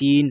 3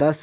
10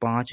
5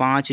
5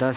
10